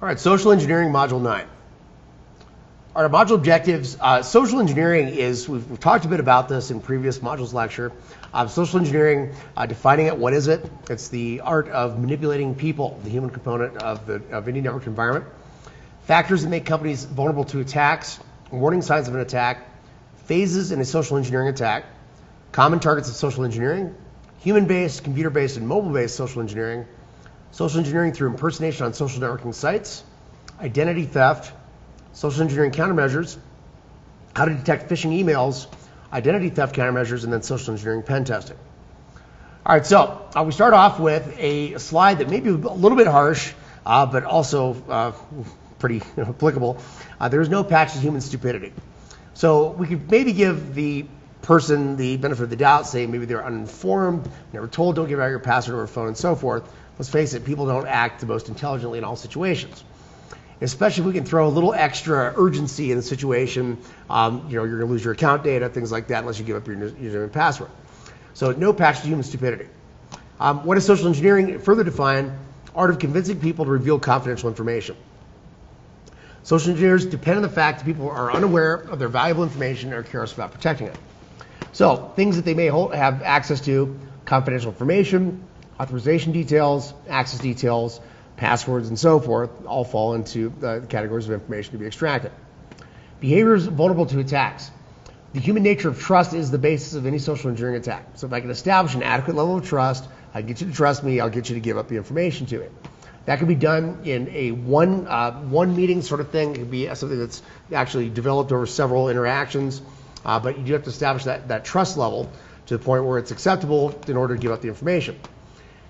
All right, social engineering module 9. Our module objectives, social engineering is, we've talked a bit about this in previous modules lecture. Social engineering, defining it, what is it? It's the art of manipulating people, the human component of any network environment. Factors that make companies vulnerable to attacks, warning signs of an attack, phases in a social engineering attack, common targets of social engineering, human-based, computer-based, and mobile-based social engineering through impersonation on social networking sites, identity theft, social engineering countermeasures, how to detect phishing emails, identity theft countermeasures, and then social engineering pen testing. All right, so we start off with a slide that may be a little bit harsh, but also pretty applicable. There is no patch to human stupidity. So we could maybe give the person the benefit of the doubt, say maybe they're uninformed, never told, don't give out your password or phone, and so forth. Let's face it, people don't act the most intelligently in all situations. Especially if we can throw a little extra urgency in the situation, you're going to lose your account data, things like that, unless you give up your username and password. So no patch to human stupidity. What is social engineering? Further defined, art of convincing people to reveal confidential information. Social engineers depend on the fact that people are unaware of their valuable information or curious about protecting it. So things that they may have access to, confidential information, authorization details, access details, passwords, and so forth, all fall into the categories of information to be extracted. Behaviors vulnerable to attacks. The human nature of trust is the basis of any social engineering attack. So if I can establish an adequate level of trust, I can get you to trust me, I'll get you to give up the information to me. That can be done in a one meeting sort of thing. It can be something that's actually developed over several interactions, but you do have to establish that trust level to the point where it's acceptable in order to give up the information.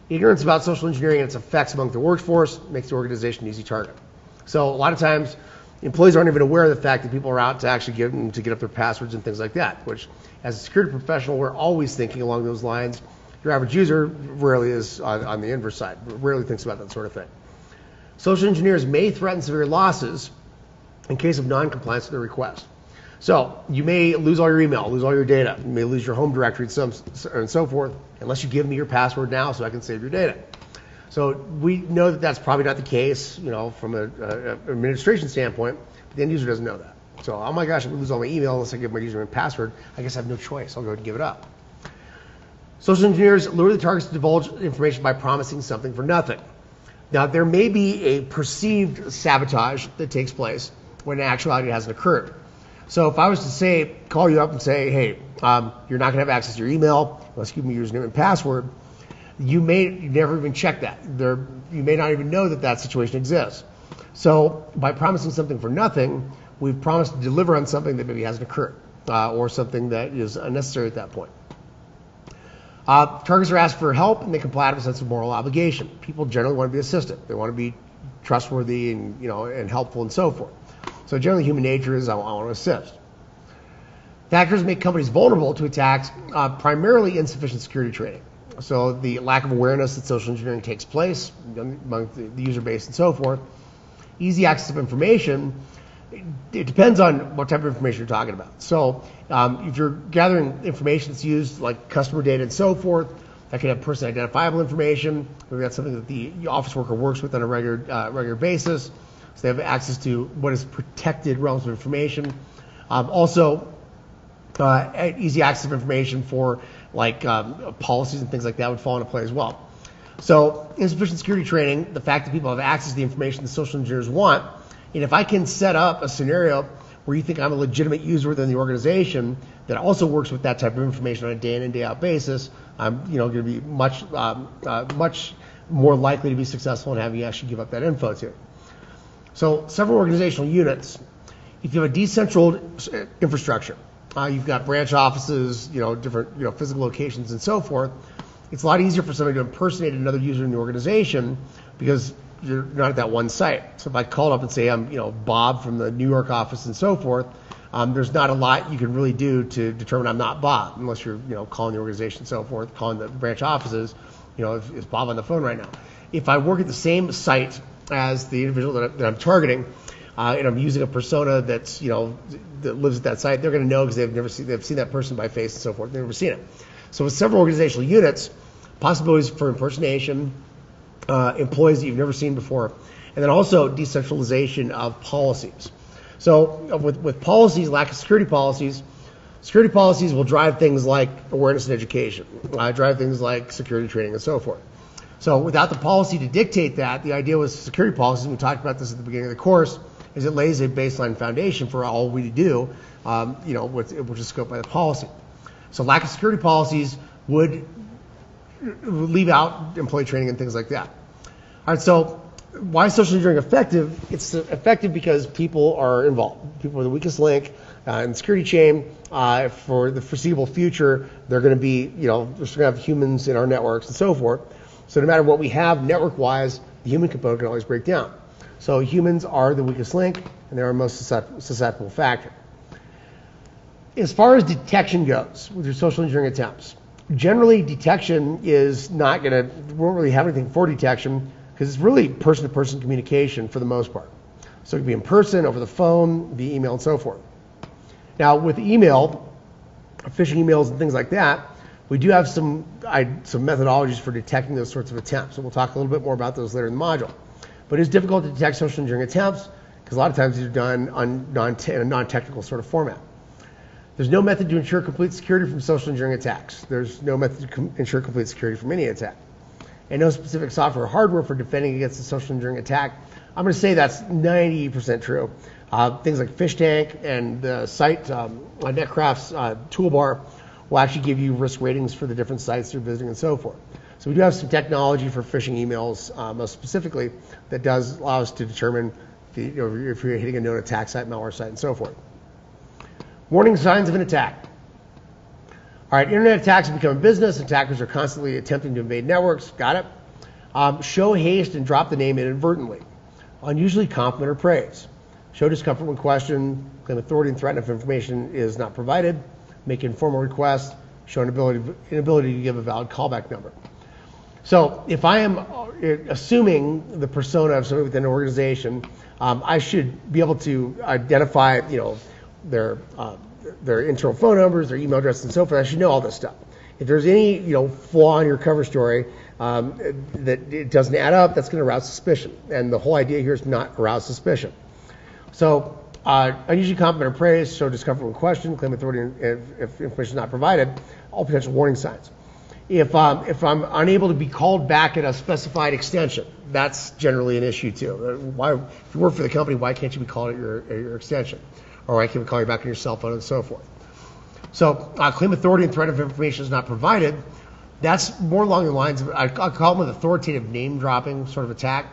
Ignorance about social engineering and its effects among the workforce makes the organization an easy target. So a lot of times, employees aren't even aware of the fact that people are out to actually get up their passwords and things like that, which as a security professional, we're always thinking along those lines. Your average user rarely is on the inverse side, rarely thinks about that sort of thing. Social engineers may threaten severe losses in case of non-compliance with the request. So you may lose all your email, lose all your data. You may lose your home directory and so forth, unless you give me your password now so I can save your data. So we know that that's probably not the case, from an administration standpoint, but the end user doesn't know that. So, oh my gosh, I'm gonna lose all my email unless I give my username and password. I guess I have no choice. I'll go ahead and give it up. Social engineers lure the targets to divulge information by promising something for nothing. Now, there may be a perceived sabotage that takes place when in actuality it hasn't occurred. So if I was to call you up and say, hey, you're not going to have access to your email unless you give me your username and password, you never even check that. You may not even know that situation exists. So by promising something for nothing, we've promised to deliver on something that maybe hasn't occurred or something that is unnecessary at that point. Targets are asked for help and they comply out of a sense of moral obligation. People generally want to be assisted. They want to be trustworthy and helpful and so forth. So generally human nature is I want to assist. Factors make companies vulnerable to attacks, primarily insufficient security training. So the lack of awareness that social engineering takes place among the user base and so forth. Easy access of information. It depends on what type of information you're talking about. So if you're gathering information that's used like customer data and so forth, that could have person identifiable information. Maybe that's something that the office worker works with on a regular basis. So they have access to what is protected realms of information. Also, easy access of information for like policies and things like that would fall into play as well. So insufficient security training, the fact that people have access to the information that social engineers want, and if I can set up a scenario where you think I'm a legitimate user within the organization that also works with that type of information on a day in and day out basis, I'm going to be much more likely to be successful in having you actually give up that info to. So several organizational units. If you have a decentralized infrastructure, you've got branch offices, different physical locations and so forth. It's a lot easier for somebody to impersonate another user in the organization because you're not at that one site. So if I called up and say I'm Bob from the New York office and so forth, there's not a lot you can really do to determine I'm not Bob unless you're calling the organization and so forth, calling the branch offices. Is Bob on the phone right now? If I work at the same site as the individual that I'm targeting, and I'm using a persona that's that lives at that site, they're going to know because they've seen that person by face and so forth. They've never seen it. So with several organizational units, possibilities for impersonation, employees that you've never seen before. And then also decentralization of policies. So with policies, lack of security policies will drive things like awareness and education, drive things like security training and so forth. So without the policy to dictate that, the idea with security policies, and we talked about this at the beginning of the course, is it lays a baseline foundation for all we do, which is scoped by the policy. So lack of security policies would leave out employee training and things like that. All right, so why is social engineering effective? It's effective because people are involved. People are the weakest link in the security chain. For the foreseeable future, they're going to be, we're going to have humans in our networks and so forth. So no matter what we have network-wise, the human component can always break down. So humans are the weakest link, and they're our most susceptible factor. As far as detection goes with your social engineering attempts, generally detection is not going to, we won't really have anything for detection because it's really person-to-person communication for the most part. So it can be in person, over the phone, via email, and so forth. Now with email, phishing emails and things like that, we do have some methodologies for detecting those sorts of attempts. So we'll talk a little bit more about those later in the module. But it's difficult to detect social engineering attempts because a lot of times these are done in a non-technical sort of format. There's no method to ensure complete security from social engineering attacks. There's no method to ensure complete security from any attack. And no specific software or hardware for defending against a social engineering attack. I'm going to say that's 90% true. Things like PhishTank and the site, Netcraft's toolbar will actually give you risk ratings for the different sites you're visiting and so forth. So we do have some technology for phishing emails, most specifically, that does allow us to determine if you're hitting a known attack site, malware site, and so forth. Warning signs of an attack. All right, internet attacks have become a business. Attackers are constantly attempting to invade networks. Got it. Show haste and drop the name inadvertently. Unusually compliment or praise. Show discomfort when questioned. Claim authority and threaten if information is not provided. Make informal requests. Show inability to give a valid callback number. So if I am assuming the persona of somebody within an organization, I should be able to identify, their internal phone numbers, their email addresses, and so forth. I should know all this stuff. If there's any, flaw in your cover story that it doesn't add up, that's going to arouse suspicion. And the whole idea here is not arouse suspicion. So unusually compliment or praise, show discomfort when questioned, claim authority if information is not provided, all potential warning signs. If I'm unable to be called back at a specified extension, that's generally an issue too. Why, if you work for the company, why can't you be called at your extension? Or why can't we call you back on your cell phone and so forth? So claim authority and threat if information is not provided. That's more along the lines of, I'll call them an authoritative name dropping sort of attack,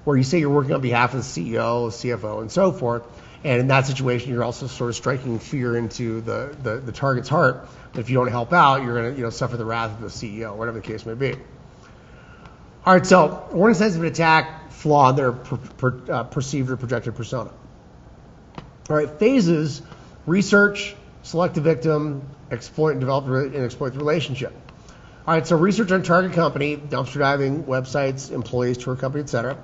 where you say you're working on behalf of the CEO, CFO, and so forth. And in that situation, you're also sort of striking fear into the target's heart. But if you don't help out, you're going to suffer the wrath of the CEO, whatever the case may be. All right, so warning signs of an attack, flaw in their perceived or projected persona. All right, phases: research, select the victim, exploit and develop and exploit the relationship. All right, so research on target company, dumpster diving, websites, employees, tour company, etc.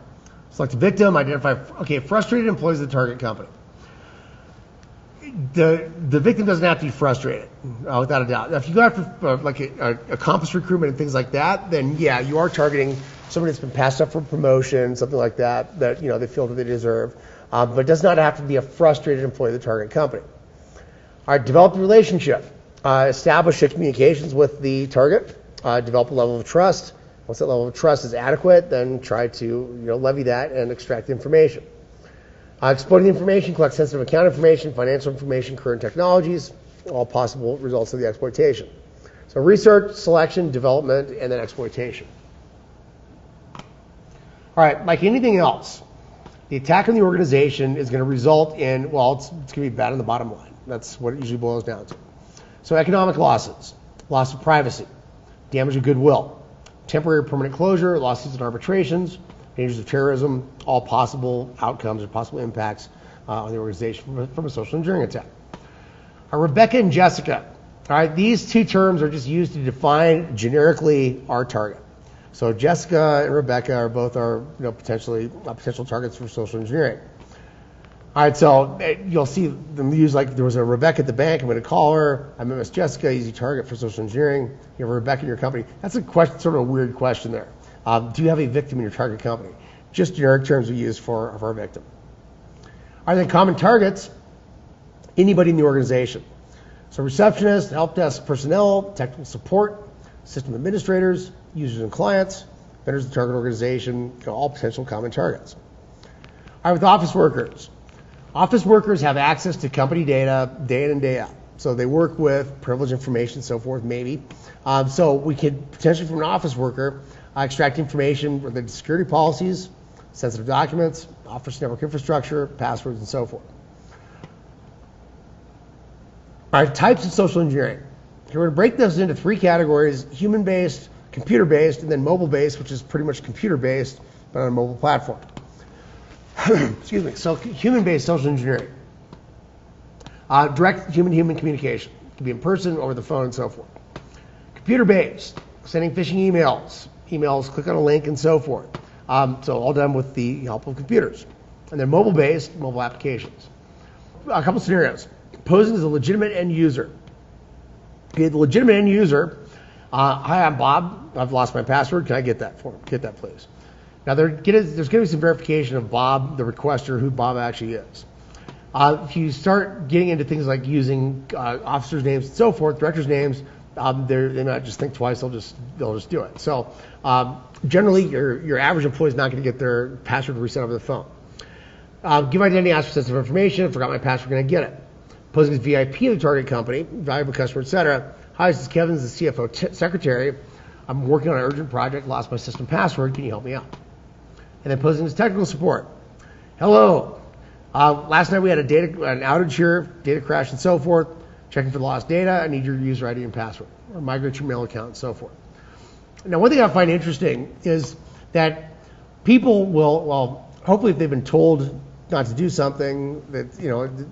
Select a victim, identify, frustrated employees of the target company. The victim doesn't have to be frustrated, without a doubt. Now, if you go after accomplished recruitment and things like that, then yeah, you are targeting somebody that's been passed up for promotion, something like that they feel that they deserve. But it does not have to be a frustrated employee of the target company. All right, develop a relationship. Establish communications with the target. Develop a level of trust. Once that level of trust is adequate, then try to levy that and extract the information. Exploiting the information, collect sensitive account information, financial information, current technologies, all possible results of the exploitation. So research, selection, development, and then exploitation. All right, like anything else, the attack on the organization is going to result in, it's going to be bad on the bottom line. That's what it usually boils down to. So economic losses, loss of privacy, damage of goodwill, temporary or permanent closure, lawsuits and arbitrations, dangers of terrorism, all possible outcomes or possible impacts on the organization from a social engineering attack. Rebecca and Jessica. All right, these two terms are just used to define generically our target. So Jessica and Rebecca are both potential targets for social engineering. All right, so you'll see them use, like, there was a Rebecca at the bank, I'm going to call her. I met Miss Jessica, easy target for social engineering. You have a Rebecca in your company. That's a question, sort of a weird question there. Do you have a victim in your target company? Just generic terms we use for our victim. Are there common targets? Anybody in the organization. So receptionists, help desk personnel, technical support, system administrators, users and clients, vendors of the target organization, all potential common targets. All right, with office workers. Office workers have access to company data day in and day out. So they work with privileged information, so forth, maybe. So we could potentially, from an office worker, extract information related to security policies, sensitive documents, office network infrastructure, passwords, and so forth. All right, types of social engineering. We're going to break this into 3 categories: human-based, computer-based, and then mobile-based, which is pretty much computer-based, but on a mobile platform. Excuse me. So human-based social engineering. Direct human-human communication. It can be in person, over the phone, and so forth. Computer-based, sending phishing emails, click on a link, and so forth. So all done with the help of computers. And then mobile-based, mobile applications. A couple scenarios. Posing as a legitimate end user. Okay, the legitimate end user, hi, I'm Bob. I've lost my password. Can I get that form? Get that, please. Now, there's going to be some verification of Bob, the requester, who Bob actually is. If you start getting into things like using officers' names and so forth, directors' names, they might just think twice. They'll just do it. So generally, your average employee is not going to get their password reset over the phone. Give identity, ask for sensitive information. Forgot my password. Going to get it. Posing as VIP of the target company, valuable customer, etc. Hi, this is Kevin, this is the CFO secretary. I'm working on an urgent project. Lost my system password. Can you help me out? And then posing as technical support. Hello. Last night we had an outage here, data crash and so forth. Checking for the lost data. I need your user ID and password. Or migrate your mail account and so forth. Now, one thing I find interesting is that people will, well, hopefully if they've been told not to do something that,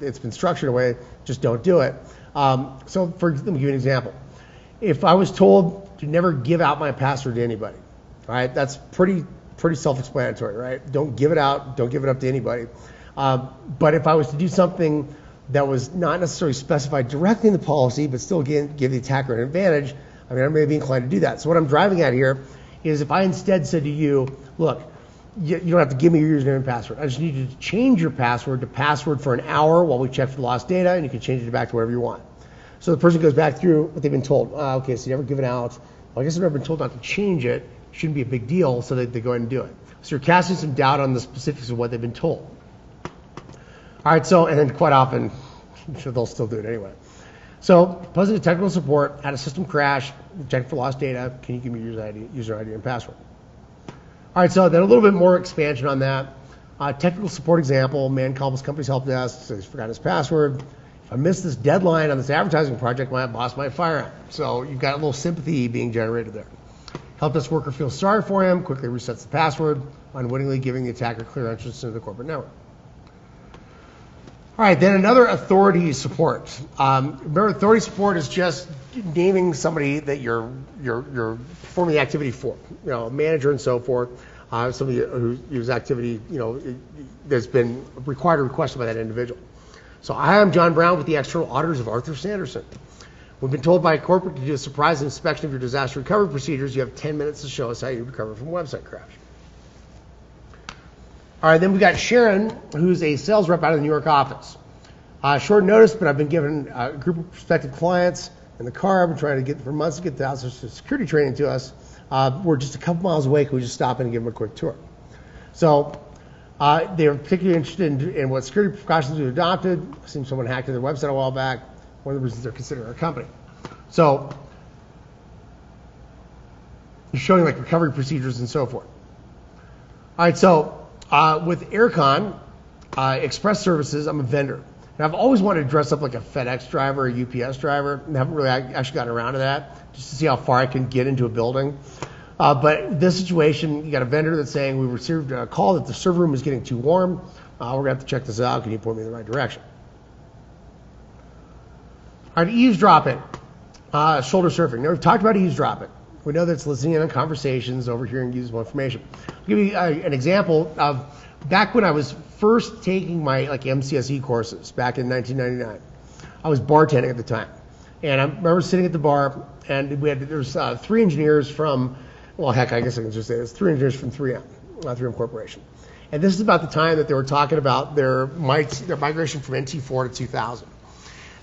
it's been structured in a way, just don't do it. So let me give you an example. If I was told to never give out my password to anybody, all right, that's pretty self-explanatory, right? Don't give it out, don't give it up to anybody. But if I was to do something that was not necessarily specified directly in the policy, but still give the attacker an advantage, I may be inclined to do that. So what I'm driving at here is if I instead said to you, look, you don't have to give me your username and password. I just need you to change your password to password for an hour while we check for the lost data, and you can change it back to whatever you want. So the person goes back through what they've been told. Okay, so you never give it out. Well, I guess I've never been told not to change it. Shouldn't be a big deal, so they go ahead and do it. So you're casting some doubt on the specifics of what they've been told. All right, so, and then quite often, I'm sure they'll still do it anyway. So, posing to technical support, had a system crash, check for lost data, can you give me your user ID and password? All right, so then a little bit more expansion on that. Technical support example, man called his company's help desk, so he's forgot his password. If I miss this deadline on this advertising project, my boss might fire him. So you've got a little sympathy being generated there. Help desk worker feels sorry for him, quickly resets the password, unwittingly giving the attacker clear entrance into the corporate network. All right, then another authority support. Remember, authority support is just naming somebody that you're performing the activity for, a manager and so forth, somebody whose activity, that's been required or requested by that individual. So I am John Brown with the external auditors of Arthur Sanderson. We've been told by a corporate to do a surprise inspection of your disaster recovery procedures. You have 10 minutes to show us how you recover from a website crash. All right, then we got Sharon, who's a sales rep out of the New York office. Short notice, but I've been given a group of prospective clients in the car. I've been trying to get for months to get the outsourced security training to us. We're just a couple miles away. Can we just stop in and give them a quick tour? So they were particularly interested in what security precautions we've adopted. It seems someone hacked their website a while back. One of the reasons they're considering our company. So you're showing like recovery procedures and so forth. All right, so with Aircon Express Services, I'm a vendor. And I've always wanted to dress up like a FedEx driver or a UPS driver, and haven't really actually gotten around to that, just to see how far I can get into a building. But this situation, you got a vendor that's saying, we received a call that the server room is getting too warm. We're going to have to check this out. Can you point me in the right direction? All right, eavesdropping, shoulder surfing. Now, we've talked about eavesdropping. We know that it's listening in on conversations, overhearing usable information. I'll give you an example of back when I was first taking my MCSE courses back in 1999. I was bartending at the time. And I remember sitting at the bar, and there was 3 engineers from well, heck, I guess I can just say it's 3 engineers from 3M, 3M Corporation. And this is about the time that they were talking about their migration from NT4 to 2000.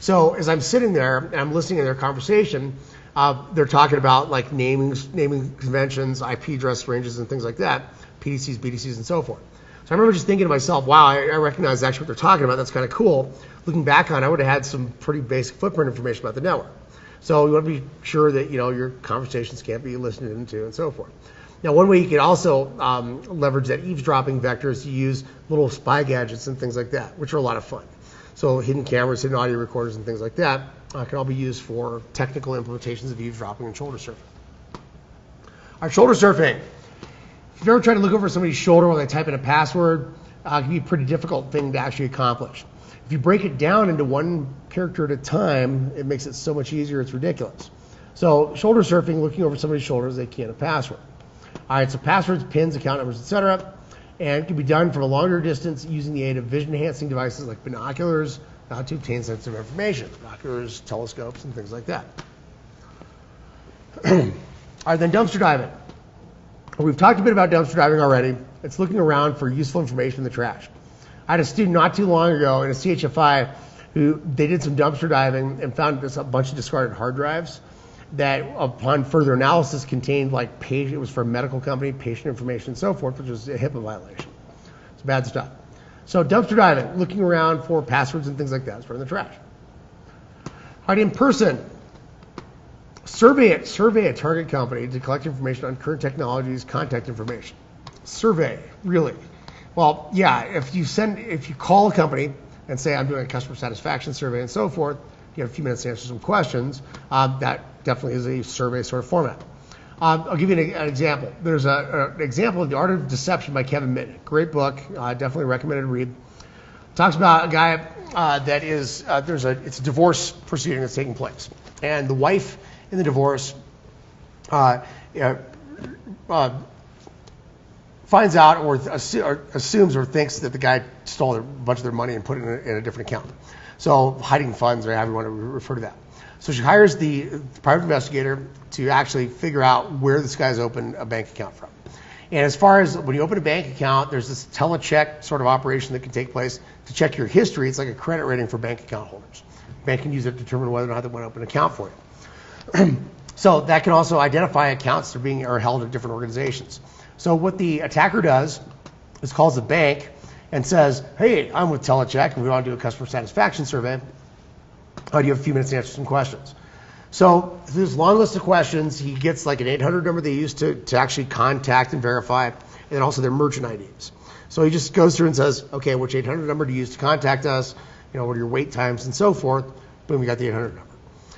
So as I'm sitting there and I'm listening to their conversation, they're talking about like naming conventions, IP address ranges, and things like that, PDCs, BDCs, and so forth. So I remember just thinking to myself, wow, I recognize actually what they're talking about. That's kind of cool. Looking back on it, I would have had some pretty basic footprint information about the network. So you want to be sure that your conversations can't be listened into and so forth. Now, one way you can also leverage that eavesdropping vector is to use little spy gadgets and things like that, which are a lot of fun. So hidden cameras, hidden audio recorders, and things like that can all be used for technical implementations of eavesdropping and shoulder surfing. All right, shoulder surfing. If you've ever tried to look over somebody's shoulder while they type in a password, it can be a pretty difficult thing to actually accomplish. If you break it down into one character at a time, it makes it so much easier, it's ridiculous. So shoulder surfing, looking over somebody's shoulders, they key in a password. All right, so passwords, pins, account numbers, etc., and it can be done from a longer distance using the aid of vision-enhancing devices like binoculars to obtain sensitive information, binoculars, telescopes, and things like that. All right, then dumpster diving. We've talked a bit about dumpster diving already. It's looking around for useful information in the trash. I had a student not too long ago in a CHFI who they did some dumpster diving and found a bunch of discarded hard drives that upon further analysis contained like it was for a medical company, patient information, and so forth, which was a HIPAA violation. It's bad stuff. So dumpster diving, looking around for passwords and things like that, is in the trash. All right, in person, survey a target company to collect information on current technologies, contact information. Survey, really. Well, yeah, if you call a company and say, I'm doing a customer satisfaction survey and so forth, you have a few minutes to answer some questions, that definitely is a survey sort of format. I'll give you an example. There's an example of The Art of Deception by Kevin Mitnick. Great book, definitely recommended to read. Talks about a guy that is, it's a divorce proceeding that's taking place. And the wife in the divorce finds out or assumes or thinks that the guy stole a bunch of their money and put it in a different account. So hiding funds, or however you want to refer to that. So she hires the private investigator to actually figure out where this guy's opened a bank account from. And as far as when you open a bank account, there's this telecheck sort of operation that can take place to check your history. It's like a credit rating for bank account holders. The bank can use it to determine whether or not they want to open an account for you. So that can also identify accounts that are held at different organizations. So what the attacker does is calls the bank and says, hey, I'm with Telecheck and we want to do a customer satisfaction survey. Do you have a few minutes to answer some questions? So through this long list of questions, he gets like an 800 number they use to actually contact and verify, and then also their merchant IDs. So he just goes through and says, okay, which 800 number to use to contact us? What are your wait times and so forth? Boom, we got the 800 number.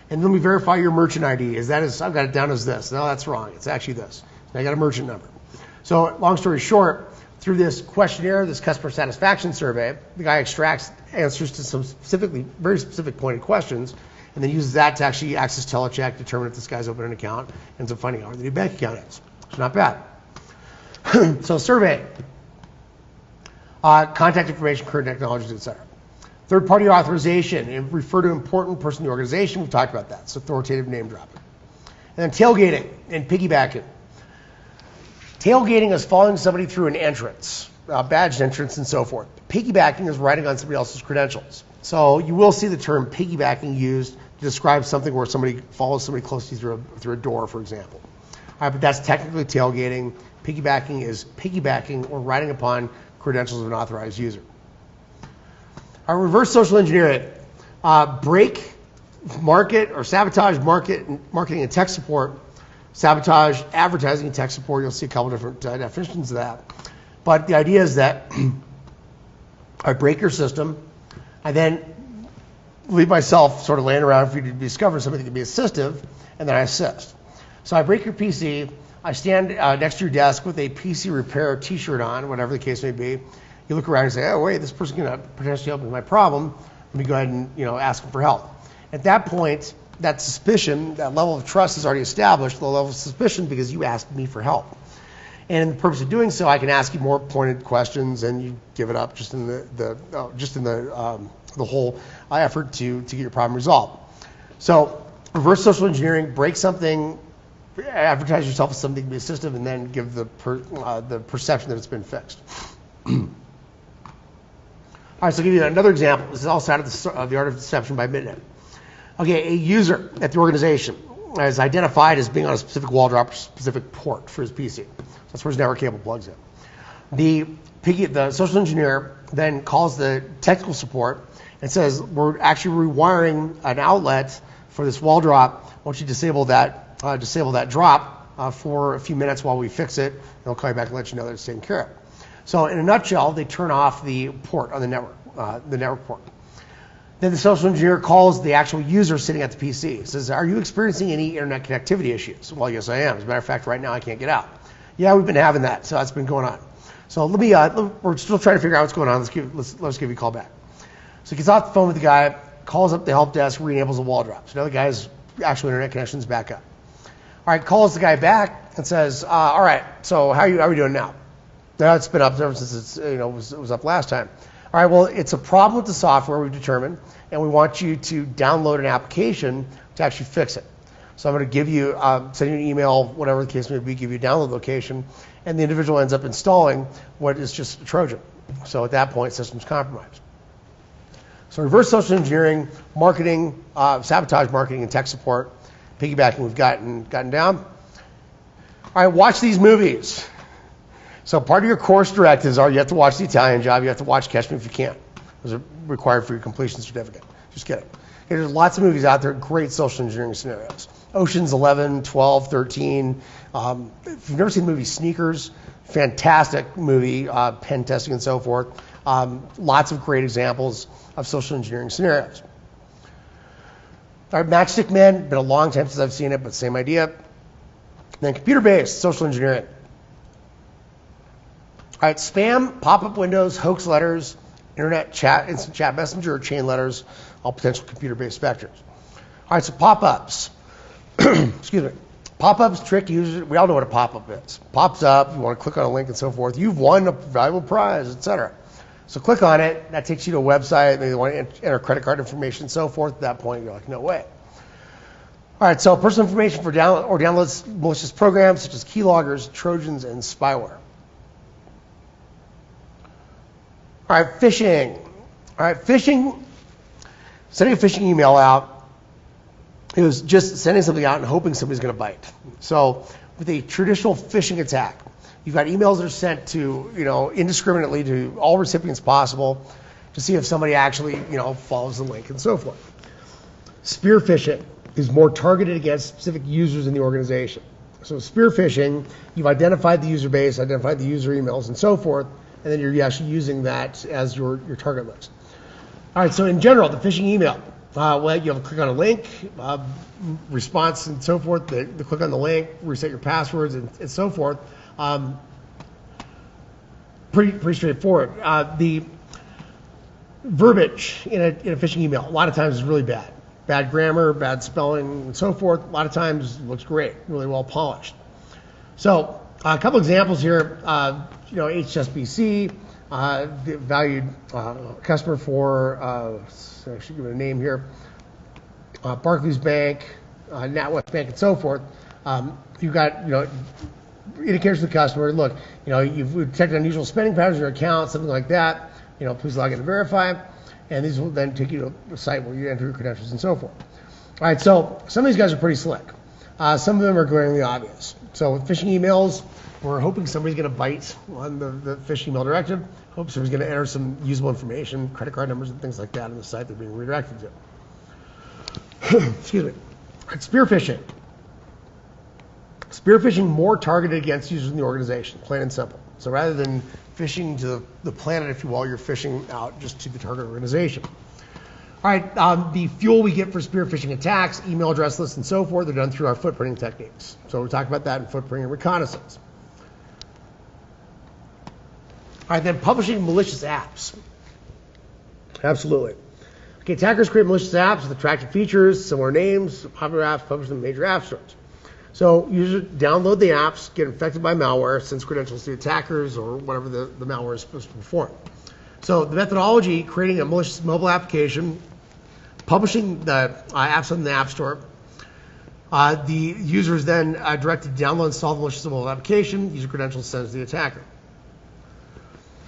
And then we verify your merchant ID. I've got it down as this. No, that's wrong. It's actually this. And I got a merchant number. So long story short, through this questionnaire, this customer satisfaction survey, the guy extracts answers to some very specific pointed questions, and then uses that to actually access Telecheck, determine if this guy's opened an account, ends up finding out where the new bank account is. It's not bad. So survey, contact information, current technologies, etc. Third-party authorization, and refer to important person in the organization. We've talked about that. It's authoritative name dropping. And then tailgating and piggybacking. Tailgating is following somebody through an entrance, badged entrance, and so forth. Piggybacking is riding on somebody else's credentials. So you will see the term piggybacking used to describe something where somebody follows somebody close to you through a door, for example. All right, but that's technically tailgating. Piggybacking is piggybacking or riding upon credentials of an authorized user. Our reverse social engineering, break, market, or sabotage marketing and tech support. Sabotage, advertising, and tech support. You'll see a couple different definitions of that. But the idea is that I break your system, I then leave myself sort of laying around for you to discover something that can be assistive, and then I assist. So I break your PC, I stand next to your desk with a PC repair t-shirt on, whatever the case may be. You look around and say, oh wait, this person's going to potentially help me with my problem. Let me go ahead and ask them for help. At that point, that suspicion, that level of trust is already established, the level of suspicion because you asked me for help. And in the purpose of doing so, I can ask you more pointed questions, and you give it up just in the whole effort to get your problem resolved. So reverse social engineering, break something advertise yourself as something to be assistive, and then give the perception that it's been fixed. All right, so I'll give you another example. This is also out of the art of deception by Midnight. Okay, a user at the organization is identified as being on a specific wall drop, specific port for his PC. That's where his network cable plugs in. The social engineer then calls the technical support and says, we're actually rewiring an outlet for this wall drop. I want you to disable that drop for a few minutes while we fix it. And they'll call you back and let you know that it's taken care of. So in a nutshell, they turn off the port on the network port. Then the social engineer calls the actual user sitting at the PC. Says, are you experiencing any internet connectivity issues? Well, yes, I am. As a matter of fact, right now I can't get out. Yeah, we've been having that, so that's been going on. So we're still trying to figure out what's going on. Let's give you a call back. So he gets off the phone with the guy, calls up the help desk, re-enables the wall drop. So now the guy's actual internet connection's back up. All right, calls the guy back and says, all right, so how are we doing now? Now it's been up ever since it was up last time. All right, well, it's a problem with the software we've determined, and we want you to download an application to actually fix it. So I'm going to give you, send you an email, whatever the case may be, give you a download location, and the individual ends up installing what is just a Trojan. So at that point, system's compromised. So reverse social engineering, marketing, sabotage marketing, and tech support, piggybacking we've gotten down. All right, watch these movies. So part of your course directives are you have to watch The Italian Job, you have to watch Catch Me If You Can. Those are required for your completion certificate. Just kidding. Okay, there's lots of movies out there, great social engineering scenarios. Ocean's 11, 12, 13. If you've never seen the movie Sneakers, fantastic movie, pen testing and so forth. Lots of great examples of social engineering scenarios. All right, Matchstick Men, been a long time since I've seen it, but same idea. Then computer-based social engineering. All right, spam, pop-up windows, hoax letters, internet chat, instant chat messenger, or chain letters, all potential computer-based vectors. All right, so pop-ups. Excuse me. Pop-ups trick users. We all know what a pop-up is. Pops up, you want to click on a link and so forth. You've won a valuable prize, etc. So click on it. That takes you to a website. Maybe they want to enter credit card information and so forth. At that point, you're like, no way. All right, so personal information for downloads malicious programs such as keyloggers, Trojans, and spyware. All right, phishing. All right, phishing. Sending a phishing email out, it was just sending something out and hoping somebody's going to bite. So with a traditional phishing attack, you've got emails that are sent to, indiscriminately to all recipients possible to see if somebody actually, follows the link and so forth. Spear phishing is more targeted against specific users in the organization. So spear phishing, you've identified the user base, identified the user emails and so forth, and then you're actually using that as your target list. All right, so in general, the phishing email, you have to click on a link, response and so forth, the click on the link, reset your passwords and so forth. Pretty straightforward. The verbiage in a phishing email, a lot of times is really bad. Bad grammar, bad spelling, and so forth. A lot of times looks great, really well polished. So a couple examples here. HSBC, valued customer for, I should give it a name here, Barclays Bank, NatWest Bank, and so forth. You've got, indicators to the customer. Look, you've detected unusual spending patterns in your account, something like that. Please log in and verify. And these will then take you to a site where you enter your credentials and so forth. All right, so some of these guys are pretty slick. Some of them are glaringly obvious. So with phishing emails, we're hoping somebody's going to bite on the phishing email directive. Hope somebody's going to enter some usable information, credit card numbers and things like that on the site they're being redirected to. Excuse me. All right, spear phishing. Spear phishing more targeted against users in the organization, plain and simple. So rather than phishing to the planet, if you will, you're phishing out just to the target organization. All right, the fuel we get for spear phishing attacks, email address lists, and so forth, are done through our footprinting techniques. So we'll talk about that in footprinting and reconnaissance. All right, then publishing malicious apps. Absolutely. Okay, attackers create malicious apps with attractive features, similar names, popular apps, publish them in major app stores. So users download the apps, get infected by malware, sends credentials to attackers or whatever the malware is supposed to perform. So the methodology, creating a malicious mobile application, publishing the apps on the App Store, The user is then directed to download and install the malicious mobile application. User credentials sent to the attacker.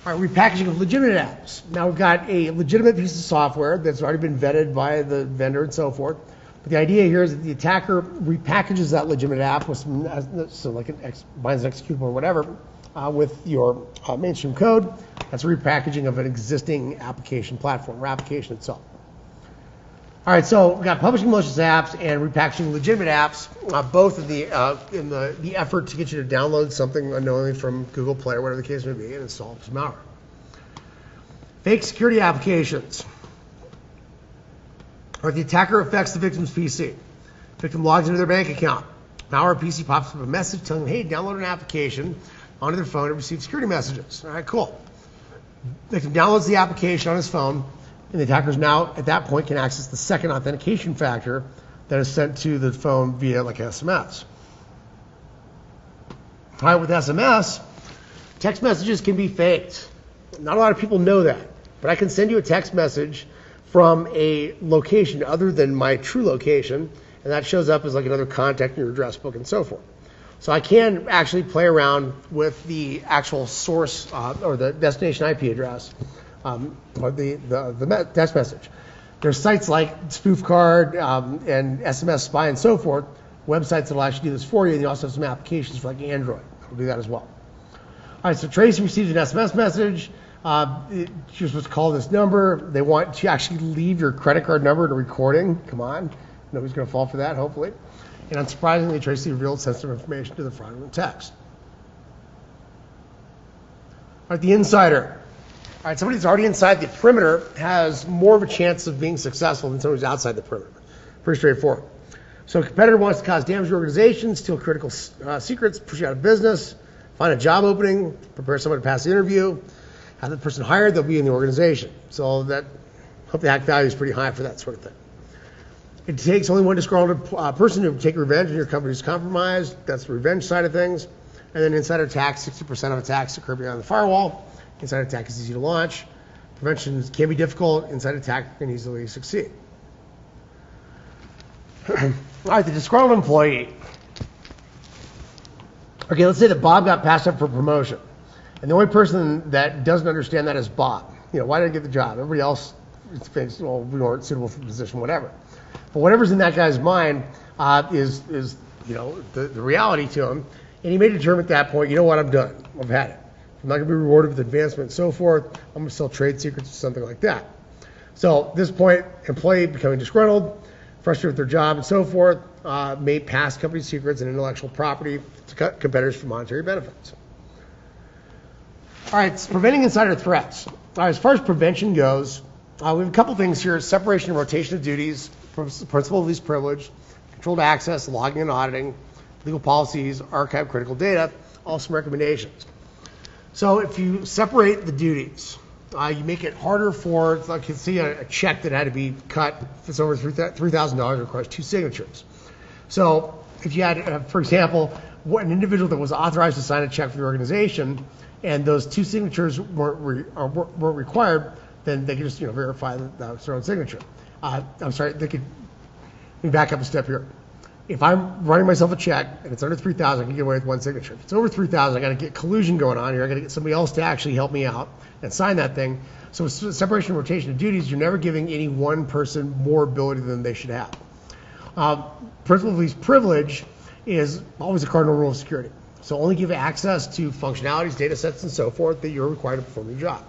All right, repackaging of legitimate apps. Now we've got a legitimate piece of software that's already been vetted by the vendor and so forth. But the idea here is that the attacker repackages that legitimate app with some, so like binds an executable or whatever, with your mainstream code. That's a repackaging of an existing application platform or application itself. All right, so we've got publishing malicious apps and repackaging legitimate apps, both in the effort to get you to download something unknowingly from Google Play or whatever the case may be and install some malware. Fake security applications. Or the attacker affects the victim's PC. Victim logs into their bank account. Malware PC pops up a message telling them, hey, download an application onto their phone and receive security messages. All right, cool. Victim downloads the application on his phone, and the attackers now, at that point, can access the second authentication factor that is sent to the phone via like SMS. All right, with SMS, text messages can be faked. Not a lot of people know that, but I can send you a text message from a location other than my true location, and that shows up as like another contact in your address book and so forth. So I can actually play around with the actual source or the destination IP address or the text message. There's sites like SpoofCard and SMS Spy and so forth, websites that will actually do this for you, and you also have some applications for like Android that will do that as well. All right, so Tracy receives an SMS message. You're supposed to call this number. They want to actually leave your credit card number in a recording. Come on. Nobody's going to fall for that, hopefully. And unsurprisingly, Tracy revealed sensitive information to the fraudulent text. All right, the insider. All right, somebody who's already inside the perimeter has more of a chance of being successful than somebody who's outside the perimeter. Pretty straightforward. So a competitor wants to cause damage to your organization, steal critical secrets, push you out of business, find a job opening, prepare someone to pass the interview, have the person hired, they'll be in the organization. So that, hope the hack value is pretty high for that sort of thing. It takes only one disgruntled person to take revenge when your company is compromised. That's the revenge side of things. And then insider attacks, 60% of attacks occur beyond the firewall. Insider attack is easy to launch. Prevention can be difficult. Insider attack can easily succeed. All right, the disgruntled employee. Okay, let's say that Bob got passed up for promotion. And the only person that doesn't understand that is Bob. You know, why did I get the job? Everybody else thinks, well, we weren't suitable for the position, whatever. But whatever's in that guy's mind is you know, the reality to him. And he may determine at that point, you know what, I'm done. I've had it. I'm not going to be rewarded with advancement and so forth. I'm going to sell trade secrets or something like that. So at this point, employee becoming disgruntled, frustrated with their job and so forth, may pass company secrets and intellectual property to competitors for monetary benefits. All right, it's preventing insider threats. All right, as far as prevention goes, we have a couple things here: separation and rotation of duties, principle of least privilege, controlled access, logging and auditing, legal policies, archive critical data, all some recommendations. So if you separate the duties, you make it harder for, like you see a check that had to be cut, if it's over $3,000, it requires 2 signatures. So if you had, for example, an individual that was authorized to sign a check for the organization, and those 2 signatures weren't required, then they could just verify that was their own signature. I'm sorry, they could. Let me back up a step here. If I'm writing myself a check and it's under $3,000, I can get away with 1 signature. If it's over $3,000, I got to get collusion going on here. I got to get somebody else to actually help me out and sign that thing. So with separation and rotation of duties, you're never giving any one person more ability than they should have. Principle of least privilege is always a cardinal rule of security. So only give access to functionalities, data sets, and so forth that you're required to perform your job.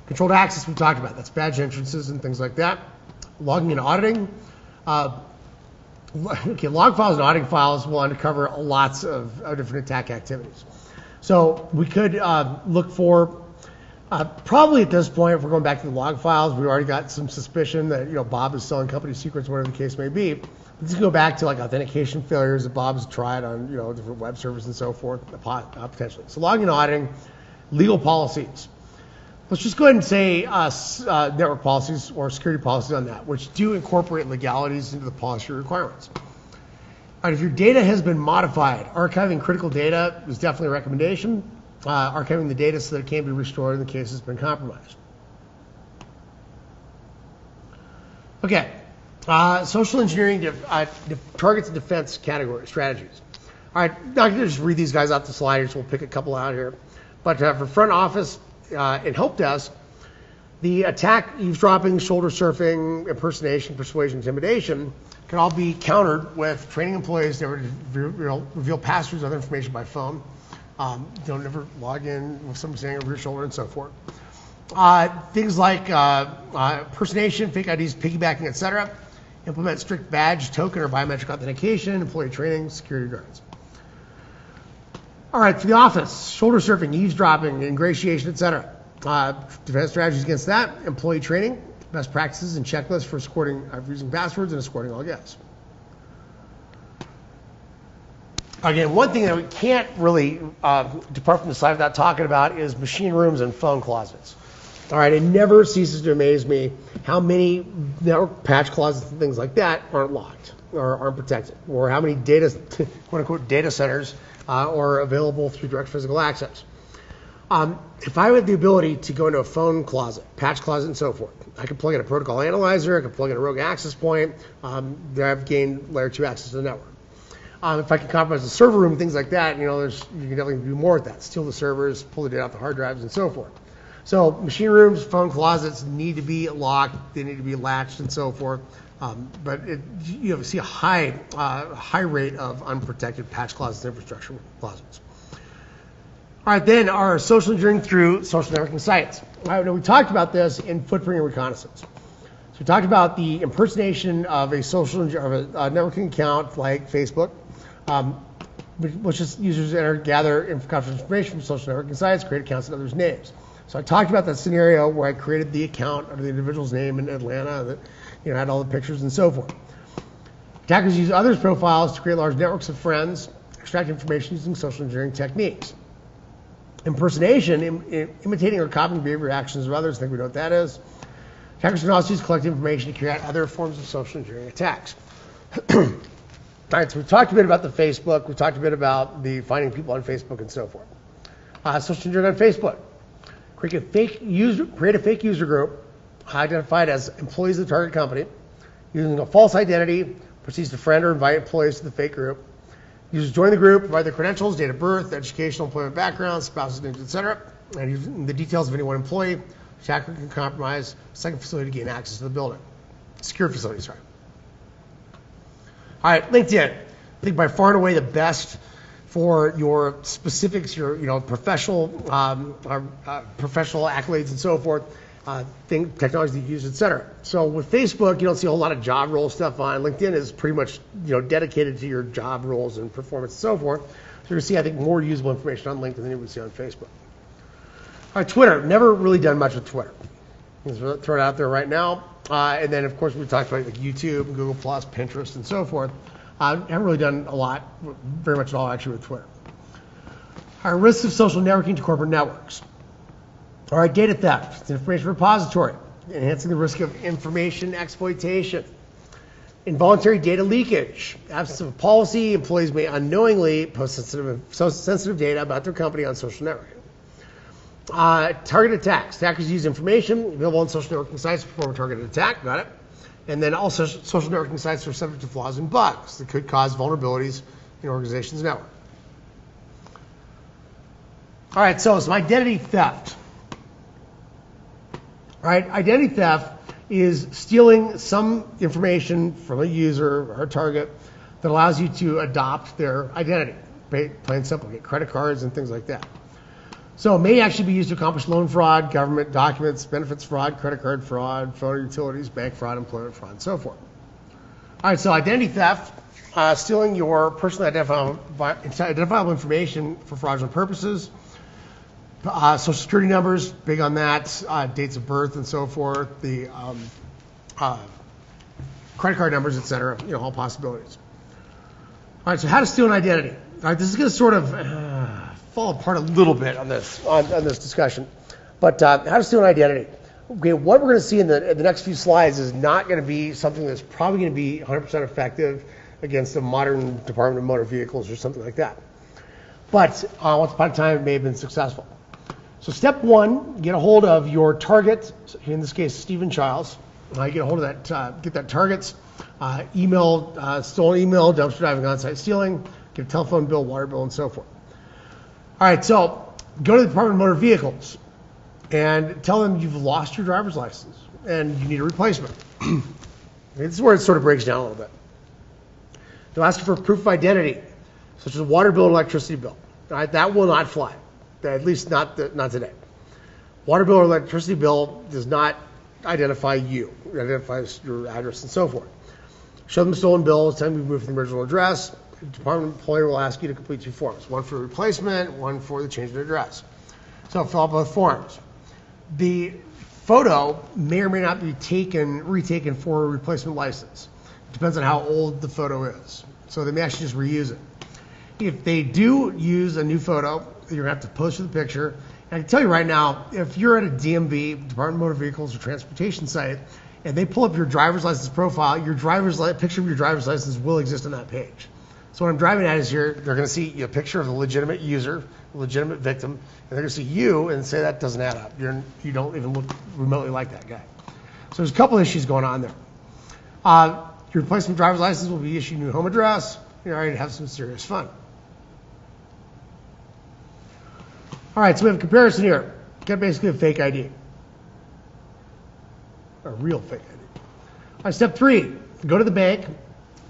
Controlled access we talked about. That's badge entrances and things like that. Logging and auditing. Okay, log files and auditing files will uncover lots of different attack activities. So we could look for, probably at this point, if we're going back to the log files, we've already got some suspicion that Bob is selling company secrets, whatever the case may be. Let's go back to like authentication failures that Bob's tried on different web servers and so forth, potentially. So logging and auditing, legal policies. Let's just go ahead and say network policies or security policies on that, which do incorporate legalities into the policy requirements. All right, if your data has been modified, archiving critical data is definitely a recommendation. Archiving the data so that it can be restored in the case it's been compromised. Okay, Social engineering targets and defense category strategies. All right, now I'm going to just read these guys off the sliders. We'll pick a couple out here. But for front office and help desk, the attack, eavesdropping, shoulder surfing, impersonation, persuasion, intimidation can all be countered with training employees never to reveal passwords, other information by phone. Don't never log in with somebody standing over your shoulder and so forth. Things like impersonation, fake IDs, piggybacking, etc. Implement strict badge, token, or biometric authentication, employee training, security guards. All right, for the office, shoulder surfing, eavesdropping, ingratiation, etc. Defense strategies against that, employee training, best practices and checklists for using passwords and escorting all guests. Again, one thing that we can't really depart from the slide without talking about is machine rooms and phone closets. All right, it never ceases to amaze me how many network patch closets and things like that aren't locked or aren't protected, or how many data, quote unquote, data centers are available through direct physical access. If I had the ability to go into a phone closet, patch closet, and so forth, I could plug in a protocol analyzer, I could plug in a rogue access point, I've gained layer 2 access to the network. If I can compromise the server room, things like that, you can definitely do more with that. Steal the servers, pull the data off the hard drives, and so forth. So machine rooms, phone closets need to be locked, they need to be latched, and so forth. But you see a high rate of unprotected patch closets and infrastructure closets. All right, then our social engineering through social networking sites. All right, now we talked about this in footprint and reconnaissance. So we talked about the impersonation of a networking account like Facebook, which is users gather confidential information from social networking sites, create accounts in others' names. So I talked about that scenario where I created the account under the individual's name in Atlanta that had all the pictures and so forth. Attackers use others' profiles to create large networks of friends, extract information using social engineering techniques. Impersonation, imitating or copying behavior actions of others. I think we know what that is. Attackers can also use collective information to carry out other forms of social engineering attacks. All right, so we talked a bit about the Facebook. We talked a bit about the finding people on Facebook and so forth. Social engineering on Facebook. Create a fake user group identified as employees of the target company, using a false identity, proceeds to friend or invite employees to the fake group. Users join the group, provide their credentials, date of birth, educational, employment background, spouses, names, etc., and using the details of any one employee. Attacker can compromise a second facility to gain access to the building. Secure facility, sorry. All right, LinkedIn. I think by far and away the best for your specifics, your professional accolades and so forth, technology that you use, et cetera. So with Facebook, you don't see a whole lot of job role stuff on. LinkedIn is pretty much dedicated to your job roles and performance and so forth. So you're going to see, I think, more usable information on LinkedIn than you would see on Facebook. All right, Twitter. Never really done much with Twitter. Let's throw it out there right now. And then, of course, we talked about like YouTube, Google+, Pinterest, and so forth. I haven't really done a lot, very much at all, actually, with Twitter. All right, risks of social networking to corporate networks. All right, data theft. It's an information repository, enhancing the risk of information exploitation. Involuntary data leakage. Absence of a policy, employees may unknowingly post sensitive data about their company on social networking. Target attacks. Attackers use information available on social networking sites to perform a targeted attack. Got it? And then also social networking sites are subject to flaws and bugs that could cause vulnerabilities in an organization's network. All right, so some identity theft. All right, identity theft is stealing some information from a user or a target that allows you to adopt their identity. Plain and simple, get credit cards and things like that. So it may actually be used to accomplish loan fraud, government documents, benefits fraud, credit card fraud, phone utilities, bank fraud, employment fraud, and so forth. All right, so identity theft, stealing your personally identifiable information for fraudulent purposes. Social security numbers, big on that, dates of birth and so forth, the credit card numbers, et cetera, all possibilities. All right, so how to steal an identity. All right, this is going to sort of fall apart a little bit on this discussion, but how to steal an identity. Okay, what we're going to see in the next few slides is not going to be something that's probably going to be 100% effective against a modern Department of Motor Vehicles or something like that. But once upon a time, it may have been successful. So step one, get a hold of your target, in this case, Stephen Childs. Get a hold of that, get that target's stolen email, dumpster diving, on-site stealing, get a telephone bill, water bill, and so forth. All right, so go to the Department of Motor Vehicles and tell them you've lost your driver's license and you need a replacement. This is where it sort of breaks down a little bit. They'll ask you for proof of identity, such as a water bill and electricity bill. All right, that will not fly, at least not today. Water bill or electricity bill does not identify you. It identifies your address and so forth. Show them stolen bills, tell them you've moved from the original address. The department employer will ask you to complete 2 forms, one for replacement, one for the change of address. So fill out both forms. The photo may or may not be retaken for a replacement license. It depends on how old the photo is. So they may actually just reuse it. If they do use a new photo, you're going to have to post with the picture. And I can tell you right now, if you're at a DMV, Department of Motor Vehicles or Transportation site, and they pull up your driver's license profile, your picture of your driver's license will exist on that page. So what I'm driving at is here, they're going to see a picture of a legitimate user, a legitimate victim, and they're going to see you and say that doesn't add up. You don't even look remotely like that guy. So there's a couple issues going on there. Your replacement driver's license will be issued a new home address. You're ready to have some serious fun. All right, so we have a comparison here. Got basically a fake ID. A real fake ID. All right, step 3, go to the bank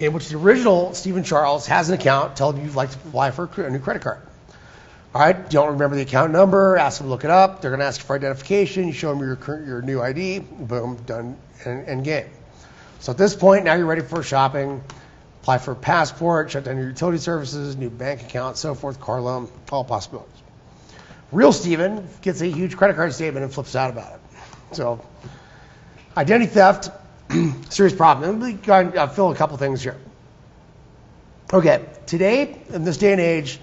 in which the original Stephen Charles has an account, tell them you'd like to apply for a new credit card. All right, don't remember the account number, ask them to look it up. They're going to ask you for identification. You show them your new ID, boom, done, and game. So at this point, now you're ready for shopping, apply for a passport, shut down your utility services, new bank account, so forth, car loan, all possibilities. Real Stephen gets a huge credit card statement and flips out about it. So identity theft, serious problem. Let me go ahead and fill a couple things here. Okay, today, in this day and age,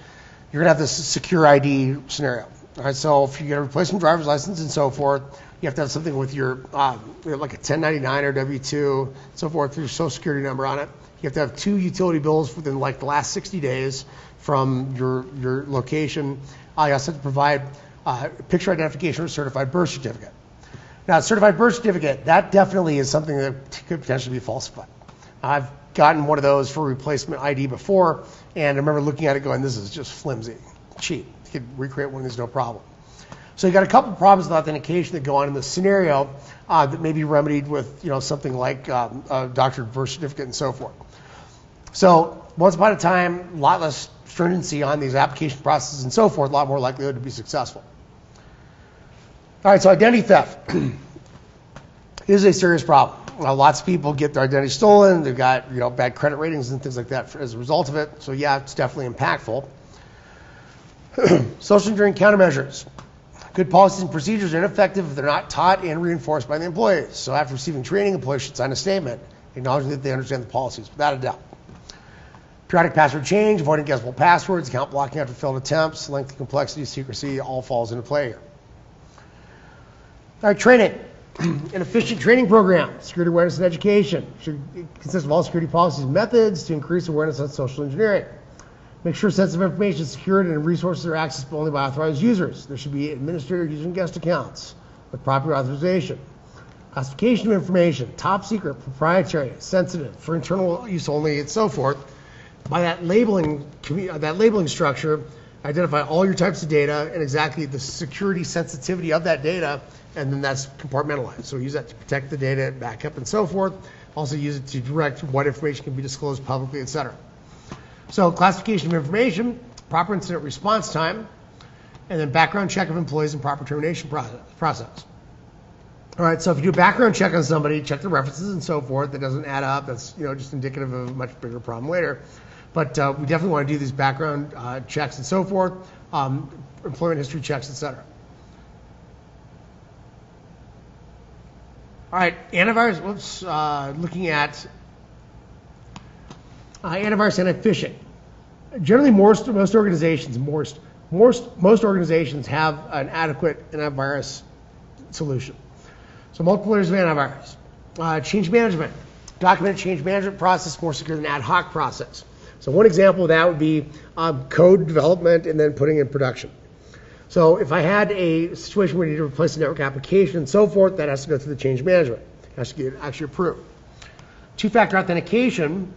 you're going to have this secure ID scenario. All right, so if you get a replacement driver's license and so forth, you have to have something with your, like a 1099 or W-2, so forth, your social security number on it. You have to have 2 utility bills within like the last 60 days from your location. You also have to provide picture identification or certified birth certificate. Now, certified birth certificate, that definitely is something that could potentially be falsified. I've gotten one of those for replacement ID before, and I remember looking at it going, this is just flimsy, cheap. You could recreate one of these, no problem. So you got a couple problems with authentication that go on in this scenario that may be remedied with something like a doctored birth certificate and so forth. So once upon a time, a lot less stringency on these application processes and so forth, a lot more likelihood to be successful. All right, so identity theft is a serious problem. Lots of people get their identity stolen. They've got bad credit ratings and things like that as a result of it. So yeah, it's definitely impactful. Social engineering countermeasures. Good policies and procedures are ineffective if they're not taught and reinforced by the employees. So after receiving training, employees should sign a statement acknowledging that they understand the policies, without a doubt. Periodic password change, avoiding guessable passwords, account blocking after failed attempts, length, complexity, secrecy, all falls into play here. All right, training. An efficient training program, security awareness and education, should consist of all security policies and methods to increase awareness on social engineering. Make sure sensitive information is secured and resources are accessible only by authorized users. There should be administrator, user, and guest accounts with proper authorization. Classification of information, top secret, proprietary, sensitive, for internal use only, and so forth. By that labeling structure, identify all your types of data and exactly the security sensitivity of that data, and then that's compartmentalized. So use that to protect the data, backup, and so forth. Also use it to direct what information can be disclosed publicly, etc. So classification of information, proper incident response time, and then background check of employees and proper termination process. All right, so if you do a background check on somebody, check the references and so forth, that doesn't add up, that's just indicative of a much bigger problem later. But we definitely want to do these background checks and so forth, employment history checks, etc. All right, antivirus, looking at antivirus anti-phishing. Generally, most organizations have an adequate antivirus solution. So multiple layers of antivirus. Change management. Documented change management process more secure than ad hoc process. So one example of that would be code development and then putting in production. So if I had a situation where you need to replace a network application and so forth, that has to go through the change management. It has to get actually approved. two-factor authentication,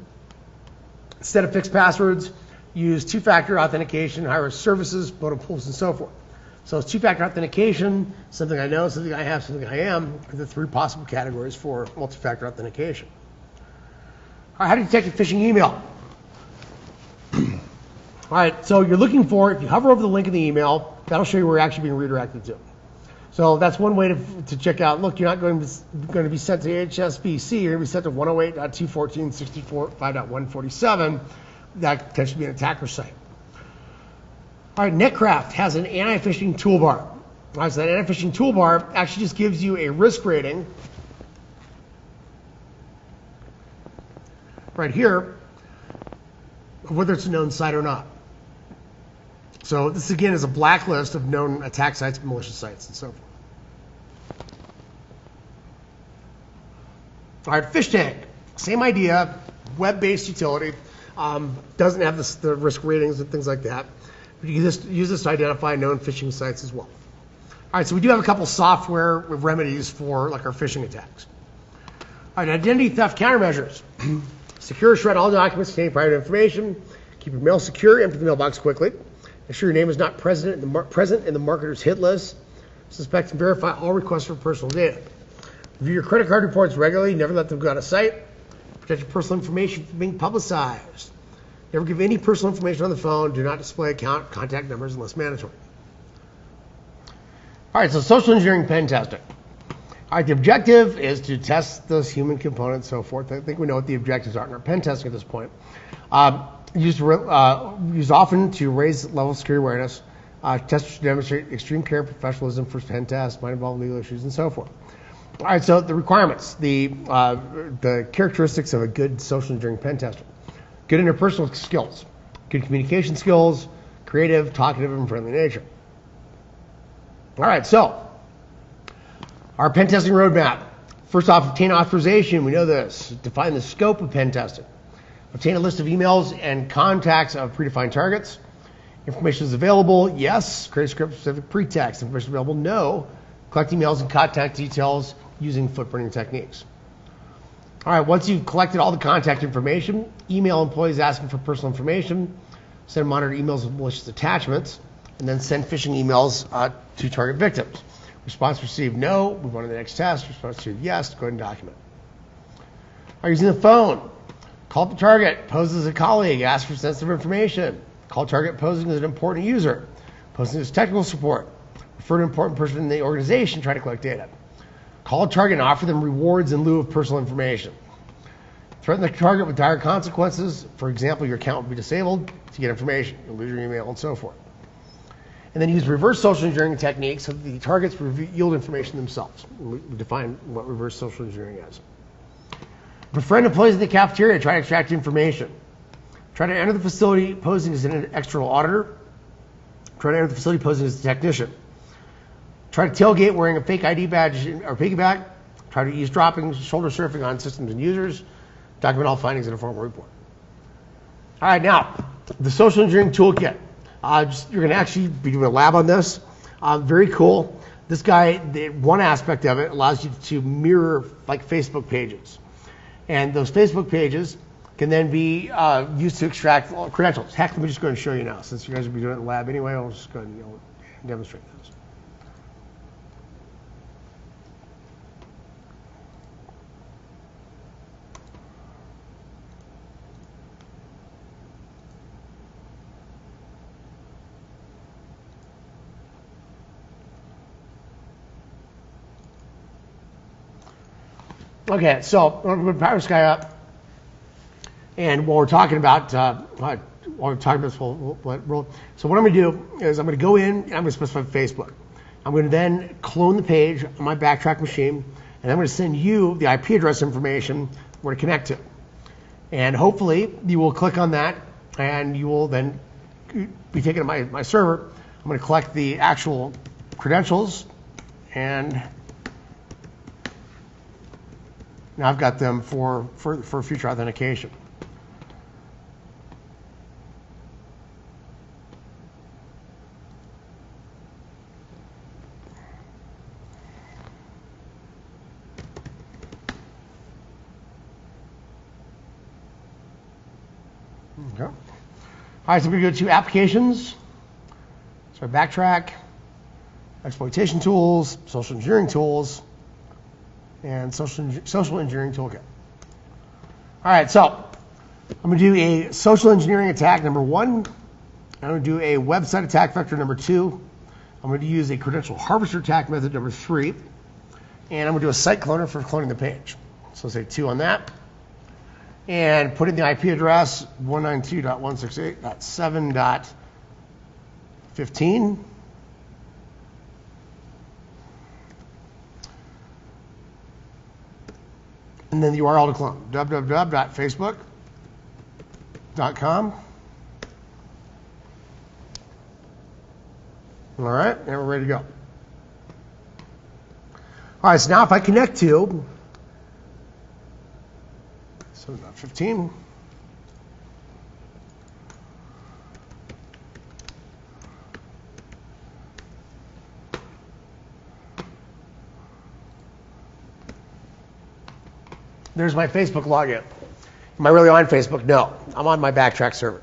instead of fixed passwords, use two-factor authentication, high-risk services, modem pools, and so forth. So it's two-factor authentication, something I know, something I have, something I am, are the three possible categories for multi-factor authentication. All right, how do you detect a phishing email? All right, so you're looking for, if you hover over the link in the email, that'll show you where you're actually being redirected to. So that's one way to check out, look, you're not going to be sent to HSBC, you're going to be sent to 108.214.64.5.147. That tends to be an attacker site. All right, Netcraft has an anti-phishing toolbar. All right, so that anti-phishing toolbar actually just gives you a risk rating right here of whether it's a known site or not. So this again is a blacklist of known attack sites, malicious sites, and so forth. All right, PhishTank, same idea, web-based utility, doesn't have the risk ratings and things like that. But you can just use this to identify known phishing sites as well. All right, so we do have a couple software remedies for like our phishing attacks. All right, identity theft countermeasures. Secure, shred all documents containing private information. Keep your mail secure, empty the mailbox quickly. Ensure your name is not present in the marketer's hit list. Suspect and verify all requests for personal data. Review your credit card reports regularly. Never let them go out of sight. Protect your personal information from being publicized. Never give any personal information on the phone. Do not display account contact numbers unless mandatory. All right, so social engineering pen testing. All right, the objective is to test those human components, so forth. I think we know what the objectives are in our pen testing at this point. Used often to raise level of security awareness. Testers should demonstrate extreme care and professionalism for pen tests, might involve legal issues, and so forth. All right, so the requirements, the characteristics of a good social engineering pen tester. Good interpersonal skills, good communication skills, creative, talkative, and friendly nature. All right, so our pen testing roadmap. First off, obtain authorization. We know this. Define the scope of pen testing. Obtain a list of emails and contacts of predefined targets. Information is available. Yes. Create a script-specific pretext. Information available. No. Collect emails and contact details using footprinting techniques. All right, once you've collected all the contact information, email employees asking for personal information, send monitored emails with malicious attachments, and then send phishing emails to target victims. Response received, no. Move on to the next test. Response received, yes. Go ahead and document. All right, using the phone. Call the target, pose as a colleague, ask for sensitive information. Call target posing as an important user, posing as technical support. Refer to an important person in the organization, try to collect data. Call a target and offer them rewards in lieu of personal information. Threaten the target with dire consequences. For example, your account will be disabled to get information. You'll lose your email and so forth. And then use reverse social engineering techniques so that the targets yield information themselves. We define what reverse social engineering is. Befriend employees in the cafeteria, try to extract information. Try to enter the facility posing as an external auditor. Try to enter the facility posing as a technician. Try to tailgate wearing a fake ID badge or piggyback. Try to eavesdropping, shoulder surfing on systems and users. Document all findings in a formal report. All right, now, the social engineering toolkit. You're going to actually be doing a lab on this. Very cool. This guy, one aspect of it allows you to mirror like Facebook pages. And those Facebook pages can then be used to extract credentials. Heck, let me just go and show you now. Since you guys will be doing it in the lab anyway, I'll just go ahead and demonstrate this. Okay, so I'm going to power this guy up, and while we're talking about so what I'm going to do is I'm going to go in and I'm going to specify Facebook. I'm going to then clone the page on my backtrack machine, and I'm going to send you the IP address information where to connect to, and hopefully you will click on that, and you will then be taken to my server. I'm going to collect the actual credentials, and now I've got them for future authentication. Okay. All right, so we're going to go to applications. So backtrack, exploitation tools, social engineering tools, and social engineering toolkit. All right, so I'm going to do a social engineering attack number 1. I'm going to do a website attack vector number 2. I'm going to use a credential harvester attack method number 3. And I'm going to do a site cloner for cloning the page. So say 2 on that. And put in the IP address 192.168.7.15. And then the URL to clone, www.facebook.com. All right, and we're ready to go. All right, so now if I connect to 7.15, there's my Facebook login. Am I really on Facebook? No, I'm on my backtrack server,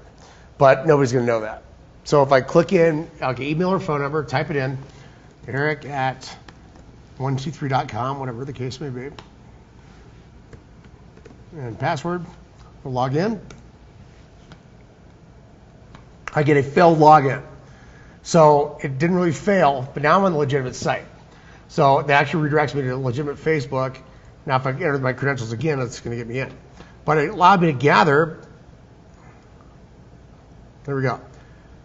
but nobody's going to know that. So if I click in, I'll get email or phone number, type it in, eric@123.com, whatever the case may be, and password, we'll log in. I get a failed login. So it didn't really fail, but now I'm on the legitimate site. So that actually redirects me to legitimate Facebook. Now if I enter my credentials again, it's going to get me in. But it allowed me to gather, there we go.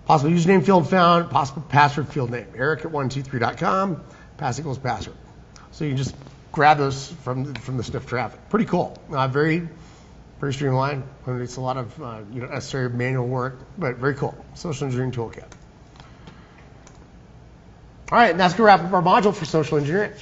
Possible username field found, possible password field name, eric@123.com, pass equals password. So you can just grab those from the sniff traffic. Pretty cool. Very streamlined. It's a lot of necessary manual work, but very cool. Social engineering toolkit. All right, and that's going to wrap up our module for social engineering.